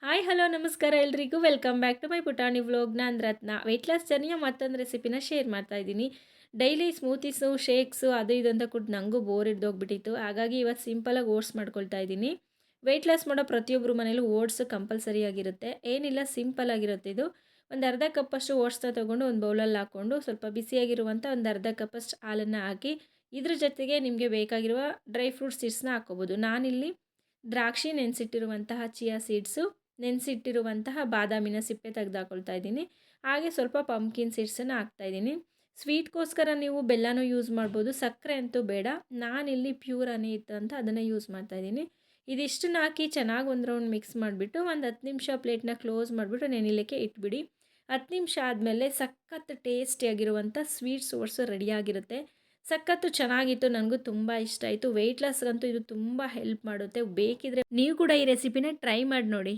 Hi hello ನಮಸ್ಕಾರ ಎಲ್ರಿಗೂ welcome back to my ಪುಟಾಣಿ ವ್ಲಾಗ್. ನಾನು ರತ್ನ ವೆಯ್ಟ್ ಲಾಸ್ ಜರ್ನಿಯ ಮತ್ತೊಂದು ರೆಸಿಪಿನ ಶೇರ್ ಮಾಡ್ತಾ ಇದ್ದೀನಿ. ಡೈಲಿ ಸ್ಮೂತೀಸು ಶೇಕ್ಸು ಅದು ಇದು ಅಂತ ಕೊಟ್ಟು ನನಗೂ ಬೋರ್ ಹಿಡ್ದೋಗ್ಬಿಟ್ಟಿತ್ತು. ಹಾಗಾಗಿ ಇವತ್ತು ಸಿಂಪಲಾಗಿ ಓಟ್ಸ್ ಮಾಡ್ಕೊಳ್ತಾ ಇದ್ದೀನಿ. ವೆಯ್ಟ್ ಲಾಸ್ ಮಾಡೋ ಪ್ರತಿಯೊಬ್ಬರು ಮನೇಲೂ ಓಟ್ಸ್ ಕಂಪಲ್ಸರಿ ಆಗಿರುತ್ತೆ. ಏನಿಲ್ಲ, ಸಿಂಪಲ್ ಆಗಿರುತ್ತೆ ಇದು. ಒಂದು ಅರ್ಧ ಕಪ್ಪಷ್ಟು ಓಟ್ಸ್ನ ತೊಗೊಂಡು ಒಂದು ಬೌಲಲ್ಲಿ ಹಾಕ್ಕೊಂಡು ಸ್ವಲ್ಪ ಬಿಸಿಯಾಗಿರುವಂಥ ಒಂದು ಅರ್ಧ ಕಪ್ಪಷ್ಟು ಹಾಲನ್ನು ಹಾಕಿ ಇದ್ರ ಜೊತೆಗೆ ನಿಮಗೆ ಬೇಕಾಗಿರುವ ಡ್ರೈ ಫ್ರೂಟ್ಸ್ ಸೀಡ್ಸ್ನ ಹಾಕ್ಕೋಬೋದು. ನಾನಿಲ್ಲಿ ದ್ರಾಕ್ಷಿ, ನೆನೆಸಿಟ್ಟಿರುವಂತಹ ಚಿಯಾ ಸೀಡ್ಸು, ನೆನೆಸಿಟ್ಟಿರುವಂತಹ ಬಾದಾಮಿನ ಸಿಪ್ಪೆ ತೆಗೆದು ಹಾಕ್ಕೊಳ್ತಾ ಇದ್ದೀನಿ. ಹಾಗೆ ಸ್ವಲ್ಪ ಪಂಪ್ಕಿನ್ ಸೀಡ್ಸನ್ನು ಹಾಕ್ತಾಯಿದ್ದೀನಿ. ಸ್ವೀಟ್ಗೋಸ್ಕರ ನೀವು ಬೆಲ್ಲನೂ ಯೂಸ್ ಮಾಡ್ಬೋದು, ಸಕ್ಕರೆ ಅಂತೂ ಬೇಡ. ನಾನಿಲ್ಲಿ ಪ್ಯೂರ್ ಹನಿ ಇತ್ತು ಅಂತ ಅದನ್ನು ಯೂಸ್ ಮಾಡ್ತಾಯಿದ್ದೀನಿ. ಇದಿಷ್ಟನ್ನು ಹಾಕಿ ಚೆನ್ನಾಗಿ ಒಂದು ರೌಂಡ್ ಮಿಕ್ಸ್ ಮಾಡಿಬಿಟ್ಟು ಒಂದು 10 ನಿಮಿಷ ಪ್ಲೇಟ್ನ ಕ್ಲೋಸ್ ಮಾಡಿಬಿಟ್ಟು ನೆನಿಲಿಕ್ಕೆ ಇಟ್ಬಿಡಿ. 10 ನಿಮಿಷ ಆದಮೇಲೆ ಸಖತ್ ಟೇಸ್ಟಿಯಾಗಿರುವಂಥ ಸ್ವೀಟ್ಸ್ ಓಟ್ಸು ರೆಡಿಯಾಗಿರುತ್ತೆ. ಸಖತ್ತು ಚೆನ್ನಾಗಿತ್ತು, ನನಗೂ ತುಂಬ ಇಷ್ಟ ಆಯಿತು. ವೆಯ್ಟ್ ಲಾಸ್ಗಂತೂ ಇದು ತುಂಬ ಹೆಲ್ಪ್ ಮಾಡುತ್ತೆ. ಬೇಕಿದ್ರೆ ನೀವು ಕೂಡ ಈ ರೆಸಿಪಿನ ಟ್ರೈ ಮಾಡಿ ನೋಡಿ.